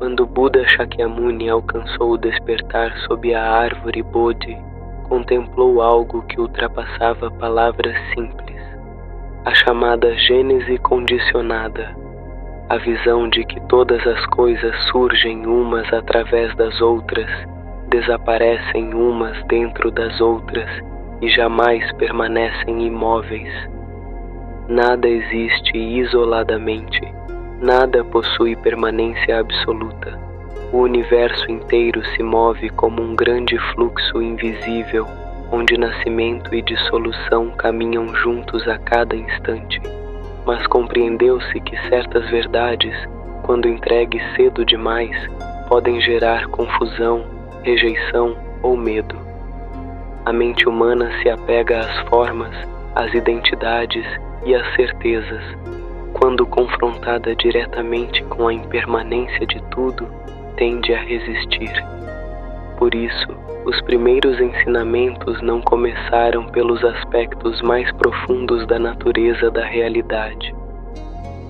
Quando Buda Shakyamuni alcançou o despertar sob a árvore Bodhi, contemplou algo que ultrapassava palavras simples, a chamada gênese condicionada, a visão de que todas as coisas surgem umas através das outras, desaparecem umas dentro das outras e jamais permanecem imóveis. Nada existe isoladamente, nada possui permanência absoluta. O universo inteiro se move como um grande fluxo invisível, onde nascimento e dissolução caminham juntos a cada instante. Mas compreendeu-se que certas verdades, quando entregues cedo demais, podem gerar confusão, rejeição ou medo. A mente humana se apega às formas, às identidades e às certezas. Quando confrontada diretamente com a impermanência de tudo, tende a resistir. Por isso, os primeiros ensinamentos não começaram pelos aspectos mais profundos da natureza da realidade.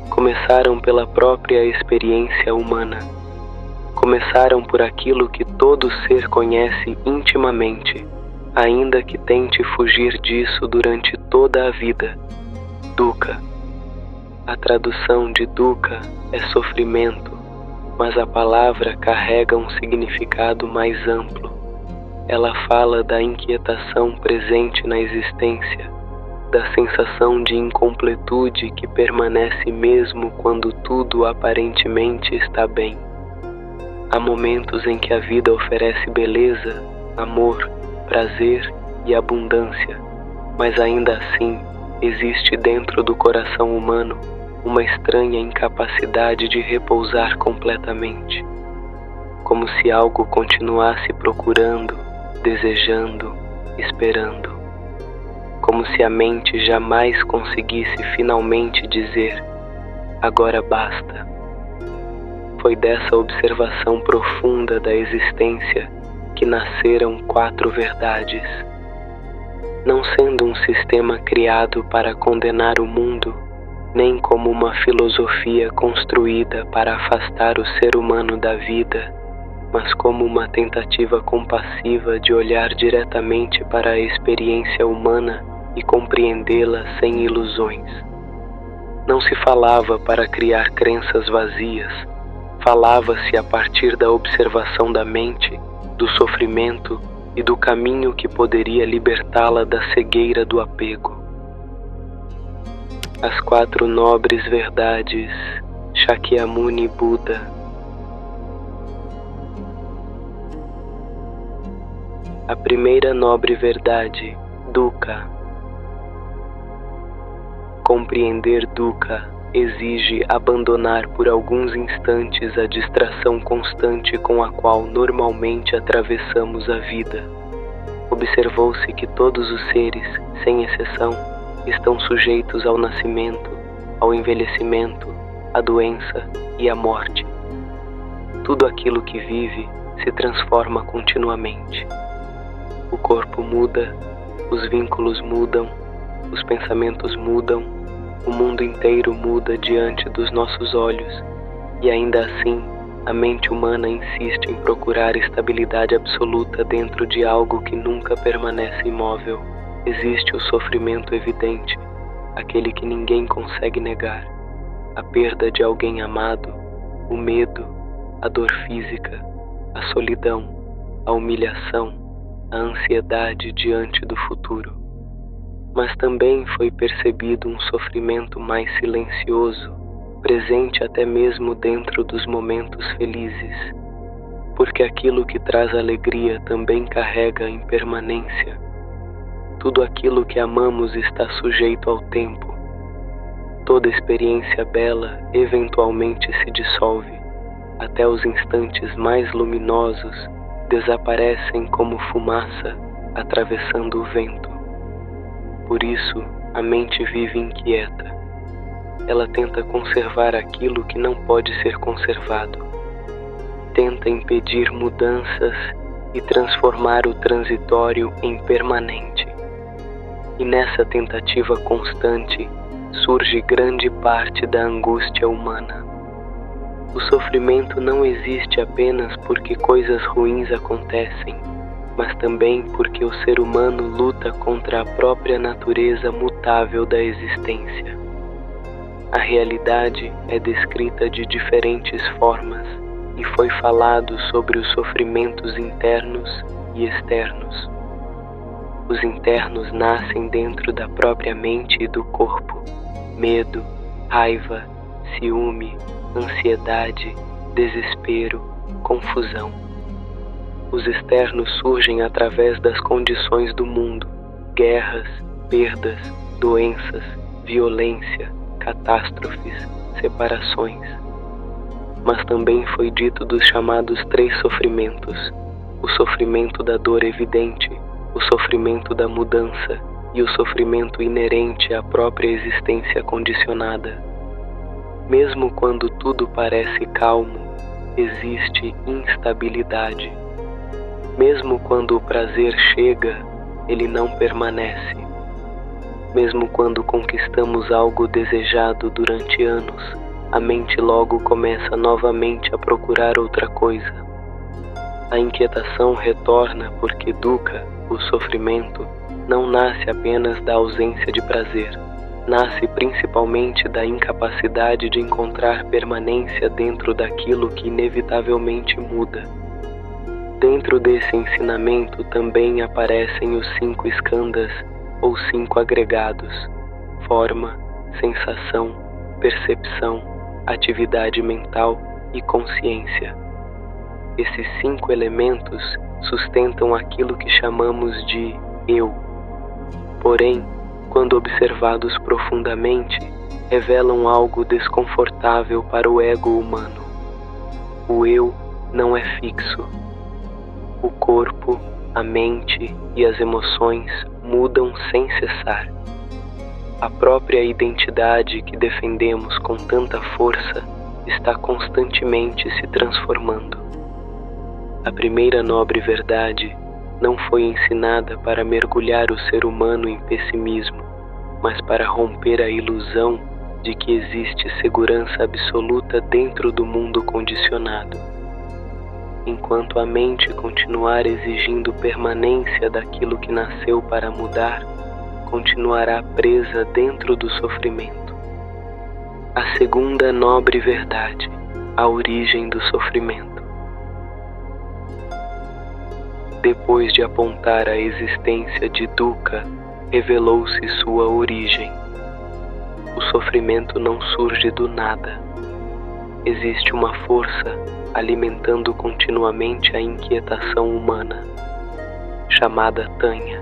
Começaram pela própria experiência humana. Começaram por aquilo que todo ser conhece intimamente, ainda que tente fugir disso durante toda a vida. Dukkha. A tradução de dukkha é sofrimento, mas a palavra carrega um significado mais amplo. Ela fala da inquietação presente na existência, da sensação de incompletude que permanece mesmo quando tudo aparentemente está bem. Há momentos em que a vida oferece beleza, amor, prazer e abundância, mas ainda assim existe dentro do coração humano uma estranha incapacidade de repousar completamente, como se algo continuasse procurando, desejando, esperando, como se a mente jamais conseguisse finalmente dizer: agora basta. Foi dessa observação profunda da existência que nasceram 4 verdades. Não sendo um sistema criado para condenar o mundo, nem como uma filosofia construída para afastar o ser humano da vida, mas como uma tentativa compassiva de olhar diretamente para a experiência humana e compreendê-la sem ilusões. Não se falava para criar crenças vazias, falava-se a partir da observação da mente, do sofrimento e do caminho que poderia libertá-la da cegueira do apego. As 4 nobres verdades Shakyamuni Buda. A primeira nobre verdade, dukkha. Compreender dukkha exige abandonar por alguns instantes a distração constante com a qual normalmente atravessamos a vida. Observou-se que todos os seres, sem exceção, estão sujeitos ao nascimento, ao envelhecimento, à doença e à morte. Tudo aquilo que vive se transforma continuamente. O corpo muda, os vínculos mudam, os pensamentos mudam, o mundo inteiro muda diante dos nossos olhos, e ainda assim, a mente humana insiste em procurar estabilidade absoluta dentro de algo que nunca permanece imóvel. Existe o sofrimento evidente, aquele que ninguém consegue negar, a perda de alguém amado, o medo, a dor física, a solidão, a humilhação, a ansiedade diante do futuro. Mas também foi percebido um sofrimento mais silencioso, presente até mesmo dentro dos momentos felizes, porque aquilo que traz alegria também carrega impermanência. Tudo aquilo que amamos está sujeito ao tempo. Toda experiência bela eventualmente se dissolve, até os instantes mais luminosos desaparecem como fumaça atravessando o vento. Por isso, a mente vive inquieta. Ela tenta conservar aquilo que não pode ser conservado. Tenta impedir mudanças e transformar o transitório em permanente. E nessa tentativa constante surge grande parte da angústia humana. O sofrimento não existe apenas porque coisas ruins acontecem, mas também porque o ser humano luta contra a própria natureza mutável da existência. A realidade é descrita de diferentes formas e foi falado sobre os sofrimentos internos e externos. Os internos nascem dentro da própria mente e do corpo: medo, raiva, ciúme, ansiedade, desespero, confusão. Os externos surgem através das condições do mundo: guerras, perdas, doenças, violência, catástrofes, separações. Mas também foi dito dos chamados 3 sofrimentos: o sofrimento da dor evidente, o sofrimento da mudança e o sofrimento inerente à própria existência condicionada. Mesmo quando tudo parece calmo, existe instabilidade. Mesmo quando o prazer chega, ele não permanece. Mesmo quando conquistamos algo desejado durante anos, a mente logo começa novamente a procurar outra coisa. A inquietação retorna porque dukkha, o sofrimento, não nasce apenas da ausência de prazer. Nasce principalmente da incapacidade de encontrar permanência dentro daquilo que inevitavelmente muda. Dentro desse ensinamento também aparecem os 5 skandhas, ou 5 agregados: forma, sensação, percepção, atividade mental e consciência. Esses 5 elementos sustentam aquilo que chamamos de eu. Porém, quando observados profundamente, revelam algo desconfortável para o ego humano. O eu não é fixo. O corpo, a mente e as emoções mudam sem cessar. A própria identidade que defendemos com tanta força está constantemente se transformando. A primeira nobre verdade não foi ensinada para mergulhar o ser humano em pessimismo, mas para romper a ilusão de que existe segurança absoluta dentro do mundo condicionado. Enquanto a mente continuar exigindo permanência daquilo que nasceu para mudar, continuará presa dentro do sofrimento. A segunda nobre verdade, a origem do sofrimento. Depois de apontar a existência de dukkha, revelou-se sua origem. O sofrimento não surge do nada. Existe uma força alimentando continuamente a inquietação humana, chamada Tanya,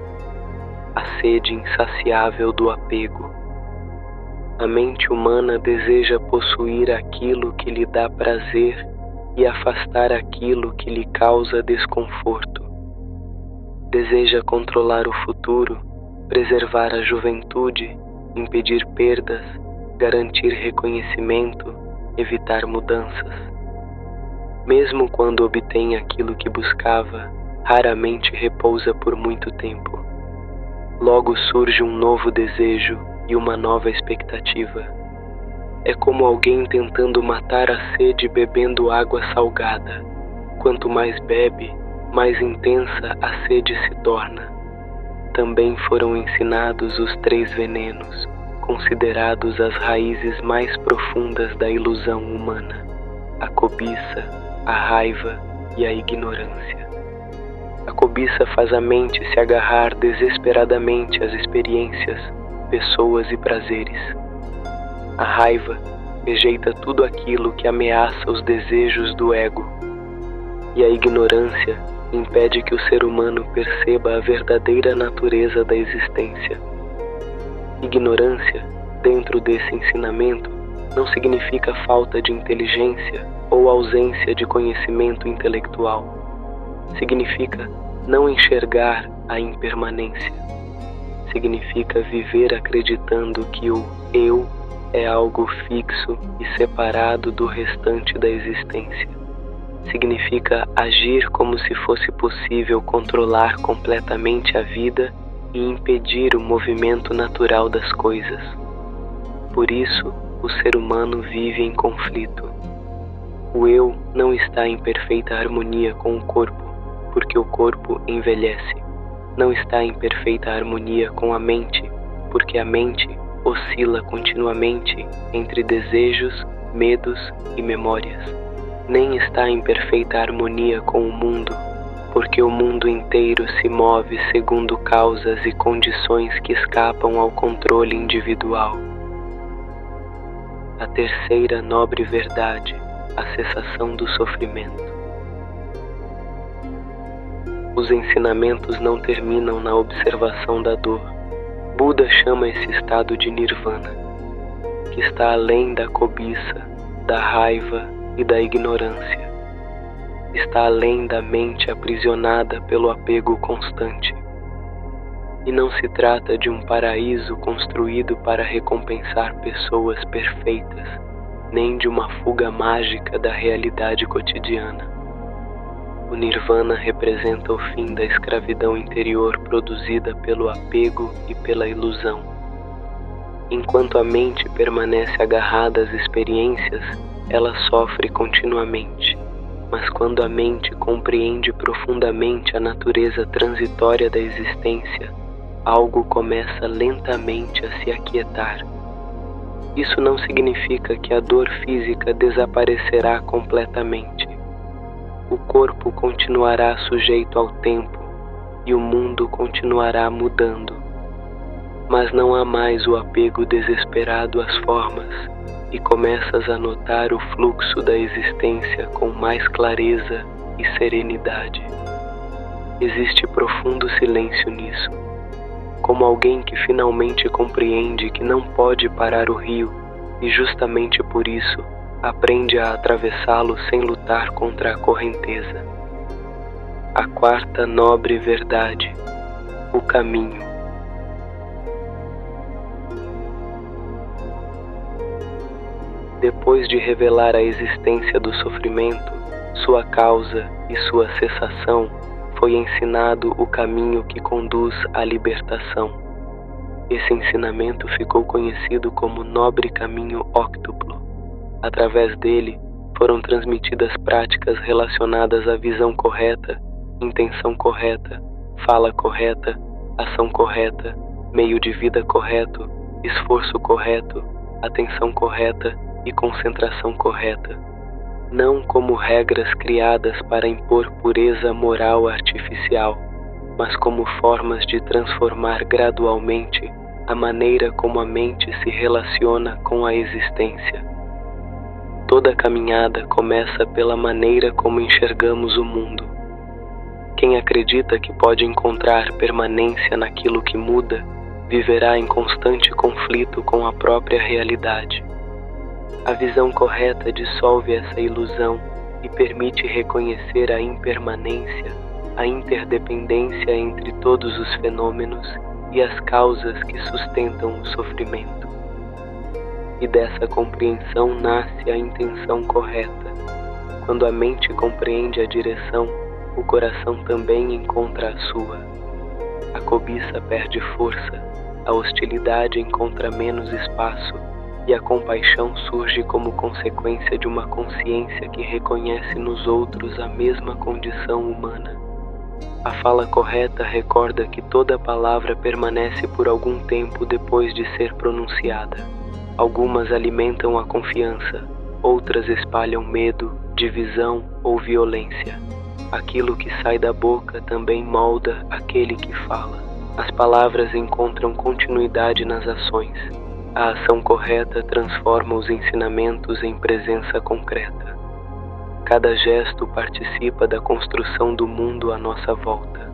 a sede insaciável do apego. A mente humana deseja possuir aquilo que lhe dá prazer e afastar aquilo que lhe causa desconforto. Deseja controlar o futuro, preservar a juventude, impedir perdas, garantir reconhecimento, evitar mudanças. Mesmo quando obtém aquilo que buscava, raramente repousa por muito tempo. Logo surge um novo desejo e uma nova expectativa. É como alguém tentando matar a sede bebendo água salgada. Quanto mais bebe, mais intensa a sede se torna. Também foram ensinados os 3 venenos, considerados as raízes mais profundas da ilusão humana: a cobiça, a raiva e a ignorância. A cobiça faz a mente se agarrar desesperadamente às experiências, pessoas e prazeres. A raiva rejeita tudo aquilo que ameaça os desejos do ego. E a ignorância impede que o ser humano perceba a verdadeira natureza da existência. Ignorância, dentro desse ensinamento, não significa falta de inteligência ou ausência de conhecimento intelectual. Significa não enxergar a impermanência. Significa viver acreditando que o eu é algo fixo e separado do restante da existência. Significa agir como se fosse possível controlar completamente a vida e impedir o movimento natural das coisas. Por isso, o ser humano vive em conflito. O eu não está em perfeita harmonia com o corpo, porque o corpo envelhece. Não está em perfeita harmonia com a mente, porque a mente oscila continuamente entre desejos, medos e memórias. Nem está em perfeita harmonia com o mundo, porque o mundo inteiro se move segundo causas e condições que escapam ao controle individual. A terceira nobre verdade, a cessação do sofrimento. Os ensinamentos não terminam na observação da dor. Buda chama esse estado de nirvana, que está além da cobiça, da raiva e da ignorância. Está além da mente aprisionada pelo apego constante. E não se trata de um paraíso construído para recompensar pessoas perfeitas, nem de uma fuga mágica da realidade cotidiana. O nirvana representa o fim da escravidão interior produzida pelo apego e pela ilusão. Enquanto a mente permanece agarrada às experiências, ela sofre continuamente. Mas quando a mente compreende profundamente a natureza transitória da existência, algo começa lentamente a se aquietar. Isso não significa que a dor física desaparecerá completamente. O corpo continuará sujeito ao tempo e o mundo continuará mudando. Mas não há mais o apego desesperado às formas e começas a notar o fluxo da existência com mais clareza e serenidade. Existe profundo silêncio nisso, como alguém que finalmente compreende que não pode parar o rio e justamente por isso aprende a atravessá-lo sem lutar contra a correnteza. A quarta nobre verdade, o caminho. Depois de revelar a existência do sofrimento, sua causa e sua cessação, foi ensinado o caminho que conduz à libertação. Esse ensinamento ficou conhecido como Nobre Caminho Óctuplo. Através dele, foram transmitidas práticas relacionadas à visão correta, intenção correta, fala correta, ação correta, meio de vida correto, esforço correto, atenção correta e concentração correta. Não como regras criadas para impor pureza moral artificial, mas como formas de transformar gradualmente a maneira como a mente se relaciona com a existência. Toda caminhada começa pela maneira como enxergamos o mundo. Quem acredita que pode encontrar permanência naquilo que muda, viverá em constante conflito com a própria realidade. A visão correta dissolve essa ilusão e permite reconhecer a impermanência, a interdependência entre todos os fenômenos e as causas que sustentam o sofrimento. E dessa compreensão nasce a intenção correta. Quando a mente compreende a direção, o coração também encontra a sua. A cobiça perde força, a hostilidade encontra menos espaço e a compaixão surge como consequência de uma consciência que reconhece nos outros a mesma condição humana. A fala correta recorda que toda palavra permanece por algum tempo depois de ser pronunciada. Algumas alimentam a confiança, outras espalham medo, divisão ou violência. Aquilo que sai da boca também molda aquele que fala. As palavras encontram continuidade nas ações. A ação correta transforma os ensinamentos em presença concreta. Cada gesto participa da construção do mundo à nossa volta.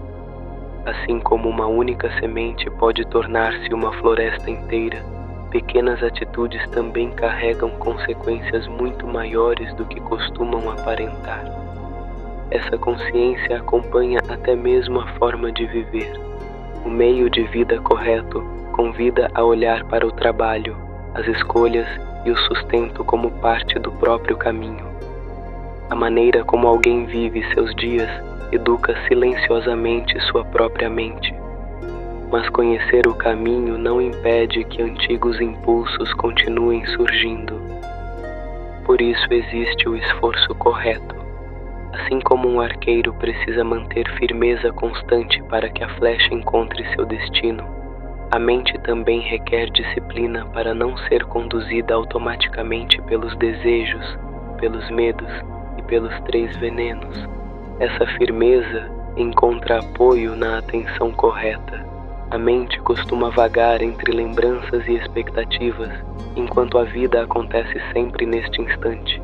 Assim como uma única semente pode tornar-se uma floresta inteira, pequenas atitudes também carregam consequências muito maiores do que costumam aparentar. Essa consciência acompanha até mesmo a forma de viver. O meio de vida correto convida a olhar para o trabalho, as escolhas e o sustento como parte do próprio caminho. A maneira como alguém vive seus dias educa silenciosamente sua própria mente. Mas conhecer o caminho não impede que antigos impulsos continuem surgindo. Por isso existe o esforço correto. Assim como um arqueiro precisa manter firmeza constante para que a flecha encontre seu destino, a mente também requer disciplina para não ser conduzida automaticamente pelos desejos, pelos medos e pelos 3 venenos. Essa firmeza encontra apoio na atenção correta. A mente costuma vagar entre lembranças e expectativas, enquanto a vida acontece sempre neste instante.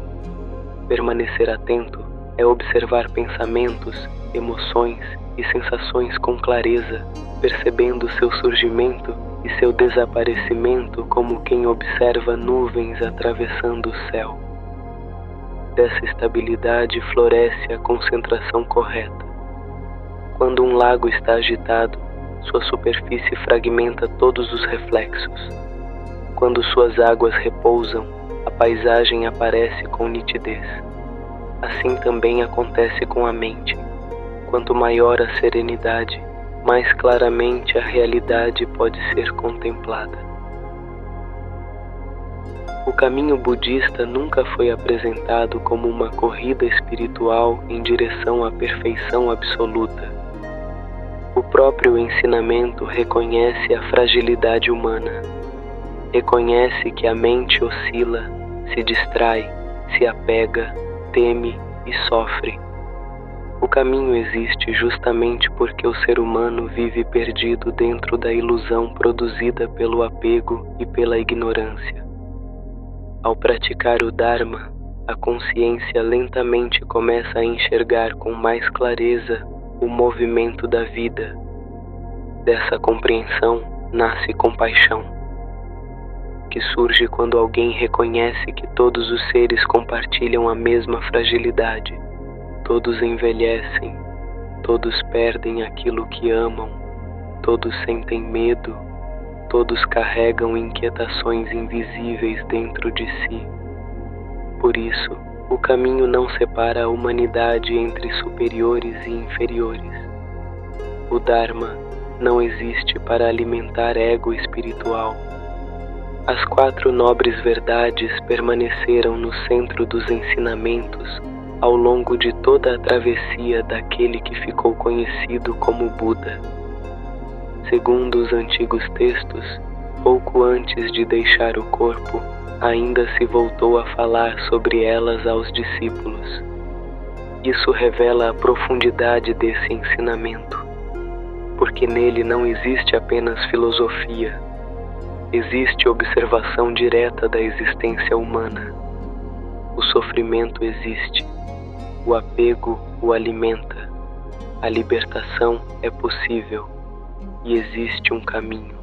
Permanecer atento é observar pensamentos, emoções e sensações com clareza, percebendo seu surgimento e seu desaparecimento como quem observa nuvens atravessando o céu. Dessa estabilidade floresce a concentração correta. Quando um lago está agitado, sua superfície fragmenta todos os reflexos. Quando suas águas repousam, a paisagem aparece com nitidez. Assim também acontece com a mente. Quanto maior a serenidade, mais claramente a realidade pode ser contemplada. O caminho budista nunca foi apresentado como uma corrida espiritual em direção à perfeição absoluta. O próprio ensinamento reconhece a fragilidade humana. Reconhece que a mente oscila, se distrai, se apega, teme e sofre. O caminho existe justamente porque o ser humano vive perdido dentro da ilusão produzida pelo apego e pela ignorância. Ao praticar o Dharma, a consciência lentamente começa a enxergar com mais clareza o movimento da vida. Dessa compreensão nasce compaixão, que surge quando alguém reconhece que todos os seres compartilham a mesma fragilidade. Todos envelhecem, todos perdem aquilo que amam, todos sentem medo, todos carregam inquietações invisíveis dentro de si. Por isso, o caminho não separa a humanidade entre superiores e inferiores. O Dharma não existe para alimentar ego espiritual. As 4 nobres verdades permaneceram no centro dos ensinamentos ao longo de toda a travessia daquele que ficou conhecido como Buda. Segundo os antigos textos, pouco antes de deixar o corpo, ainda se voltou a falar sobre elas aos discípulos. Isso revela a profundidade desse ensinamento, porque nele não existe apenas filosofia, existe observação direta da existência humana. O sofrimento existe, o apego o alimenta, a libertação é possível e existe um caminho.